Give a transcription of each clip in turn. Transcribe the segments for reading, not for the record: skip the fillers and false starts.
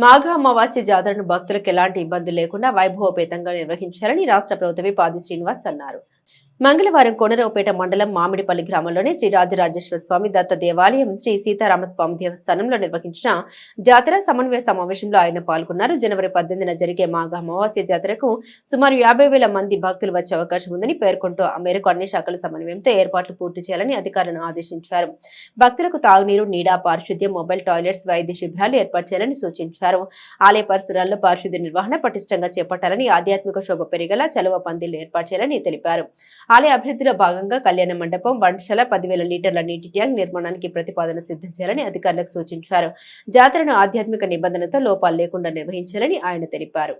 మాఘ అమావాస్య జాతరను భక్తులకు ఎలాంటి ఇబ్బందులు లేకుండా వైభవపేతంగా నిర్వహించాలని రాష్ట్ర ప్రభుత్వ విప్ ఆది శ్రీనివాస్ అన్నారు. మంగళవారం కోనరావుపేట మండలం మామిడిపల్లి గ్రామంలోని శ్రీ రాజరాజేశ్వర స్వామి దత్త దేవాలయం శ్రీ సీతారామస్వామి దేవస్థానంలో నిర్వహించిన జాతర సమన్వయ సమావేశంలో ఆయన పాల్గొన్నారు. జనవరి 18న జరిగే మాఘ అమావాస్య జాతరకు సుమారు 50,000 మంది భక్తులు వచ్చే అవకాశం ఉందని పేర్కొంటూ ఆ మేరకు అన్ని శాఖల సమన్వయంతో ఏర్పాట్లు పూర్తి చేయాలని అధికారులను ఆదేశించారు. భక్తులకు తాగునీరు, నీడ, పారిశుద్ధ్యం, మొబైల్ టాయిలెట్స్, వైద్య శిబిరాలు ఏర్పాటు చేయాలని సూచించారు. ఆలయ పరిసరాల్లో పారిశుద్ధ్య నిర్వహణ పటిష్టంగా చేపట్టాలని, ఆధ్యాత్మిక శోభ పెరిగేలా చలువ పందిళ్లు ఏర్పాటు చేయాలని తెలిపారు. ఆలయ అభివృద్ధిలో భాగంగా కళ్యాణ మండపం, వంటశాల, 10,000 లీటర్ల నీటి ట్యాంక్ నిర్మాణానికి ప్రతిపాదన సిద్ధం చేయాలని అధికారులకు సూచించారు. జాతరను ఆధ్యాత్మిక నిబంధనలతో లోపాలు లేకుండా నిర్వహించాలని ఆయన తెలిపారు.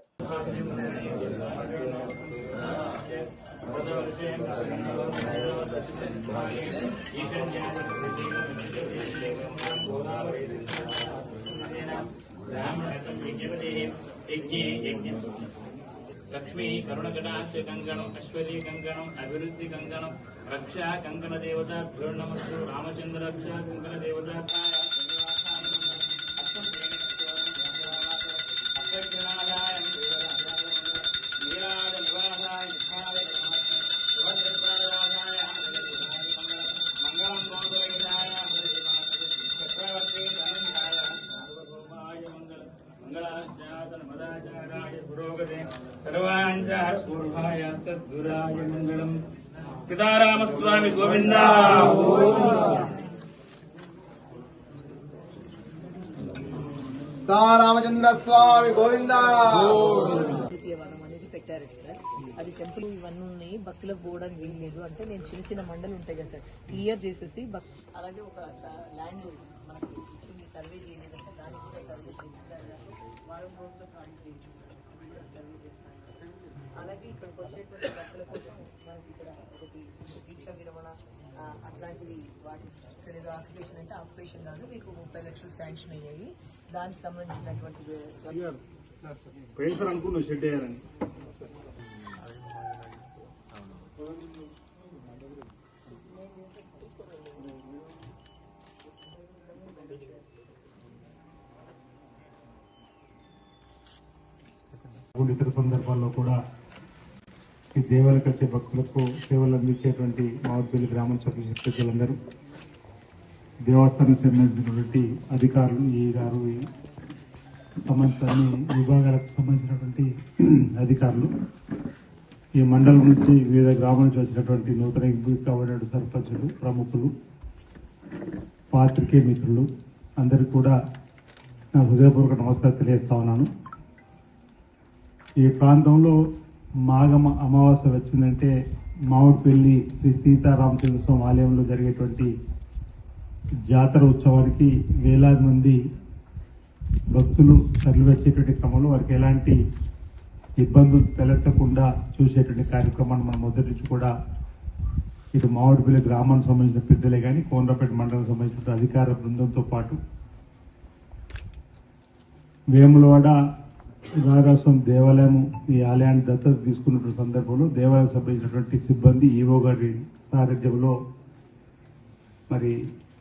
लक्ष्मी करुणगणाक्ष कंगणम ऐश्वर्य कंगणम अभिवृद्धि कंगणम रक्षा कंकण देवता नमस्तु रामचंद्र रक्षा कंकण देवता सर्वांचापूर्वाय सद्गुराय मंगलम सीतारामस्वामी गोविंदा రామచంద్ర స్వామి గోవిందా. అనేది పెట్టారు సార్. అది టెంపుల్ ఇవన్నీ ఉన్నాయి, భక్తులకు పోవడానికి వీలు లేదు అంటే నేను చిన్న చిన్న మండలు ఉంటాయి కదా సార్, క్లియర్ చేసేసి అలాగే ఒక ల్యాండ్ మనకు ఇచ్చింది, సర్వే చేయలేదంటే దానికి కూడా సర్వే చేసి వారం రోజుల్లో ఖాళీ చేయించు సర్వే చేస్తాను. అలాగే ఇక్కడికి వచ్చేటువంటి భక్తుల కోసం మనకి ఇక్కడ ఒకటి దీక్ష విరమణ అట్లాంటివి వాటి ఇక్కడ ఏదో ఆక్యుపేషన్ అంటే ఆక్యుపేషన్ కాదు, మీకు 30 లక్షలు శాంక్షన్ అయ్యాయి. దానికి సంబంధించినటువంటి షెడ్ అయ్యారని ఇతర సందర్భాల్లో కూడా ఈ దేవాలయకు వచ్చే భక్తులకు సేవలు అందించేటువంటి మామిడిపల్లి గ్రామం ప్రజలందరూ, దేవస్థానం చెందినటువంటి అధికారులు, ఈ గారు, అన్ని విభాగాలకు సంబంధించినటువంటి అధికారులు, ఈ మండలం నుంచి వివిధ గ్రామాల నుంచి వచ్చినటువంటి నూతన ఎంపిక కాబడిన సర్పంచులు, ప్రముఖులు, పాత్రికేయ మిత్రులు అందరికీ కూడా నా హృదయపూర్వక నమస్కారం తెలియజేస్తా ఉన్నాను. ఈ ప్రాంతంలో మాఘమ అమావాస్య వచ్చిందంటే మామిడిపల్లి శ్రీ సీతారామచంద్ర స్వామి ఆలయంలో జరిగేటువంటి జాతర ఉత్సవానికి వేలాది మంది భక్తులు తరలివచ్చేటువంటి క్రమంలో వారికి ఎలాంటి ఇబ్బందులు తలెత్తకుండా చూసేటువంటి కార్యక్రమాన్ని మనం మొదటి నుంచి కూడా ఇటు మామిడిపల్లి గ్రామానికి సంబంధించిన పెద్దలే కానీ కోనరావుపేట మండలానికి సంబంధించిన అధికార బృందంతో పాటు వేములవాడ రాఘవస్వామి దేవాలయం ఈ ఆలయాన్ని దత్తత తీసుకున్నటువంటి సందర్భంలో దేవాలయం సంబంధించినటువంటి సిబ్బంది ఈవో గారి సారథ్యంలో మరి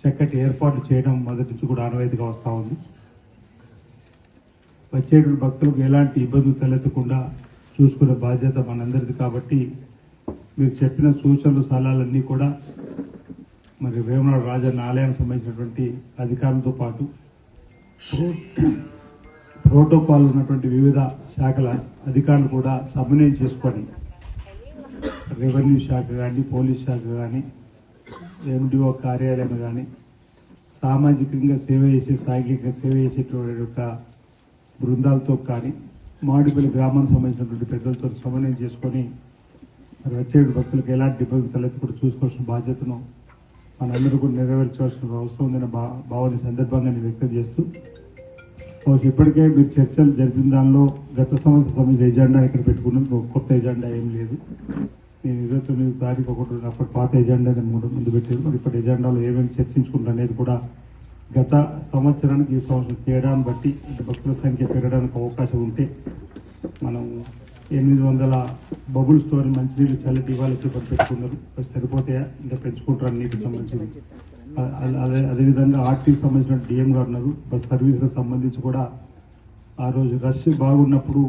చక్కటి ఏర్పాట్లు చేయడం మొదటి నుంచి కూడా ఆనవాయితీగా వస్తూ ఉంది. వచ్చేటువంటి భక్తులకు ఎలాంటి ఇబ్బందులు తలెత్తకుండా చూసుకునే బాధ్యత మనందరిది కాబట్టి మీరు చెప్పిన సూచనలు సలహాలన్నీ కూడా మరి వేముల రాజన్న ఆలయానికి సంబంధించినటువంటి అధికారులతో పాటు ప్రోటోకాల్ ఉన్నటువంటి వివిధ శాఖల అధికారులు కూడా సమన్వయం చేసుకొని రెవెన్యూ శాఖ కానీ, పోలీస్ శాఖ కానీ, ఎండిఓ కార్యాలయం కానీ, సామాజికంగా సేవ చేసే, సాంఘికంగా సేవ చేసేటువంటి బృందాలతో కానీ, మామిడిపల్లి గ్రామానికి సంబంధించినటువంటి పెద్దలతో సమన్వయం చేసుకొని మరి వచ్చే భక్తులకు ఎలాంటి ఇబ్బంది తలెత్తకుండా చూసుకోవాల్సిన బాధ్యతను మనందరూ కూడా నెరవేర్చవలసిన అవసరం ఉందన్న భావన సందర్భంగా నేను వ్యక్తం చేస్తూ, ఇప్పటికే మీరు చర్చలు జరిపిన దానిలో గత సంవత్సరం సంబంధించిన ఎజెండా ఇక్కడ పెట్టుకున్నాం, కొత్త ఎజెండా ఏం లేదు. నేను 29 తారీఖు ఒకటి అప్పటి పాత ఎజెండాని ముందు పెట్టారు. మరి ఇప్పటి ఎజెండాలో ఏమేమి చర్చించుకుంటారు అనేది కూడా గత సంవత్సరానికి ఈ సంవత్సరం తేడాన్ని బట్టి భక్తుల సంఖ్య పెరగడానికి అవకాశం ఉంటే మనం 800 బబుల్ స్టోర్ మంచినీళ్ళు చల్లటి ఇవ్వాలి పెట్టుకున్నారు. సరిపోతాయా, ఇంకా పెంచుకుంటారు నీటికి సంబంధించి. అదేవిధంగా ఆర్టీకి సంబంధించిన డిఎం గారు ఉన్నారు. బస్ సర్వీసులకు సంబంధించి కూడా ఆ రోజు రష్ బాగున్నప్పుడు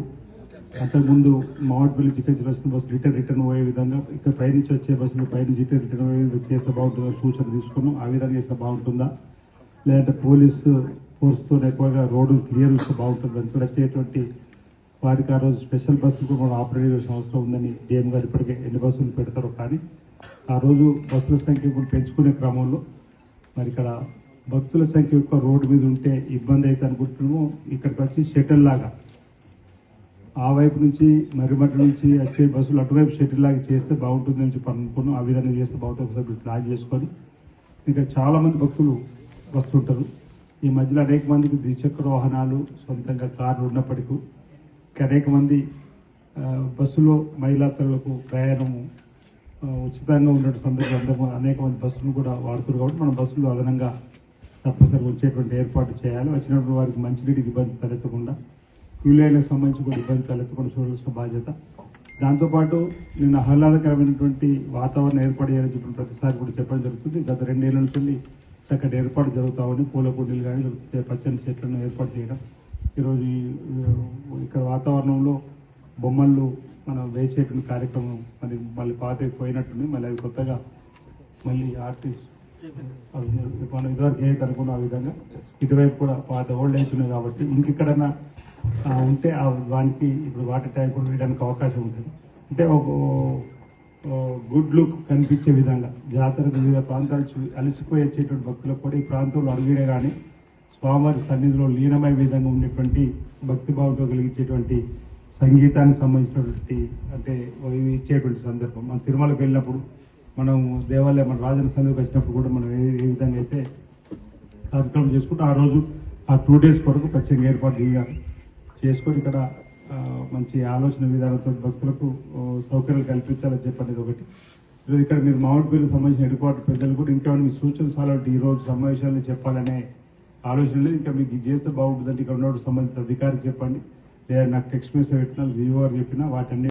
అంతకుముందు మామిడిపల్లి చికెన్ వస్తున్న బస్సు రిటర్న్ పోయే విధంగా ఇక్కడ పైనుంచి వచ్చే బస్సులు పైనుంచి రిటర్న్ పోయే విధంగా చేస్తే బాగుంటుందా సూచన తీసుకున్నాం. ఆ విధంగా చేస్తే బాగుంటుందా, లేదంటే పోలీసు ఫోర్స్తో ఎక్కువగా రోడ్డు క్లియర్ చేస్తే బాగుంటుంది అని వచ్చేటువంటి వారికి ఆ రోజు స్పెషల్ బస్సులు కూడా మనం ఆపరేట్ చేసిన అవసరం ఉందని డిఎం గారు ఇప్పటికే ఎన్ని బస్సులు పెడతారో. కానీ ఆ రోజు బస్సుల సంఖ్య కూడా పెంచుకునే క్రమంలో మరి ఇక్కడ భక్తుల సంఖ్య ఎక్కువ రోడ్డు మీద ఉంటే ఇబ్బంది అయితే అనుకుంటున్నాము. ఇక్కడికి వచ్చి షటిల్ లాగా ఆ వైపు నుంచి మర్రిమట్ల నుంచి వచ్చే బస్సులు అటువైపు షటిల్ లాగా చేస్తే బాగుంటుందని చెప్పి అనుకున్నాం. ఆ విధంగా చేస్తే బాగుంటుంది ఒకసారి ప్లాన్ చేసుకొని. ఇంకా చాలా మంది భక్తులు వస్తుంటారు. ఈ మధ్యలో అనేక మందికి ద్విచక్ర వాహనాలు సొంతంగా కార్లు ఉన్నప్పటికీ అనేక మంది బస్సులో మహిళా తల్లులకు ప్రయాణము ఉచితంగా ఉన్న సందర్భంలో అనేక మంది బస్సులు కూడా వాడుతున్నారు. కాబట్టి మనం బస్సులు అదనంగా తప్పనిసరిగా వచ్చేటువంటి ఏర్పాటు చేయాలి. వచ్చినప్పుడు వారికి మంచినీటికి ఇబ్బంది తలెత్తకుండా, క్యూలైన్లకు సంబంధించి కూడా ఇబ్బంది తలెత్తకుండా చూడాల్సిన బాధ్యత. దాంతోపాటు నిన్న ఆహ్లాదకరమైనటువంటి వాతావరణం ఏర్పాటు చేయాలని చెప్పిన ప్రతిసారి కూడా చెప్పడం జరుగుతుంది. గత 2 ఏళ్ల నుంచి చక్కటి ఏర్పాటు జరుగుతామని పూల కుండీలు కానీ పచ్చని చెట్లను ఏర్పాటు చేయడం. ఈరోజు ఇక్కడ వాతావరణంలో బొమ్మలు మనం వేసేటువంటి కార్యక్రమం మరి మళ్ళీ పాత పోయినట్టుంది. మళ్ళీ అవి కొత్తగా మళ్ళీ ఆర్టిస్ట్ మనం ఇదివరకు ఏ అనుకున్న ఆ విధంగా ఇటువైపు కూడా పాత ఓల్డ్ ఏజ్ ఉన్నాయి కాబట్టి ఇంకెక్కడన్నా ఉంటే వానికి ఇప్పుడు వాటర్ ట్యాంక్ కూడా వేయడానికి అవకాశం ఉంటుంది. అంటే ఒక గుడ్ లుక్ కనిపించే విధంగా జాతరకు వివిధ ప్రాంతాలు అలసిపోయి వచ్చేటువంటి భక్తులకు కూడా ఈ ప్రాంతంలో అడుగునే కానీ స్వామివారి సన్నిధిలో లీనమయ్యే విధంగా ఉండేటువంటి భక్తిభావంతో కలిగించేటువంటి సంగీతానికి సంబంధించినటువంటి అంటే ఇచ్చేటువంటి సందర్భం. మనం తిరుమలకు వెళ్ళినప్పుడు మనం దేవాలయం మన రాజన సన్నిధికి వచ్చినప్పుడు కూడా మనం ఏ విధంగా అయితే కార్యక్రమం చేసుకుంటూ ఆ రోజు ఆ 2 days కొరకు ప్రత్యేకంగా ఏర్పాటు చేసుకొని ఇక్కడ మంచి ఆలోచన విధానంతో భక్తులకు సౌకర్యాలు కల్పించాలని చెప్పనేది ఒకటి. ఈరోజు ఇక్కడ మీరు మామిడిపల్లికి సంబంధించిన హెడ్ క్వార్టర్ పెద్దలు కూడా ఇంకా మీ సూచన సలహాలు ఈ రోజు సమావేశాలను చెప్పాలనే ఆలోచన లేదు. ఇంకా మీకు ఇది చేస్తే బాగుంటుందంటే ఇక్కడ ఉన్న సంబంధిత అధికారికి చెప్పండి, లేదా నాకు టెక్స్ట్ మెసేజ్ పెట్టినా వివో చెప్పినా వాటన్ని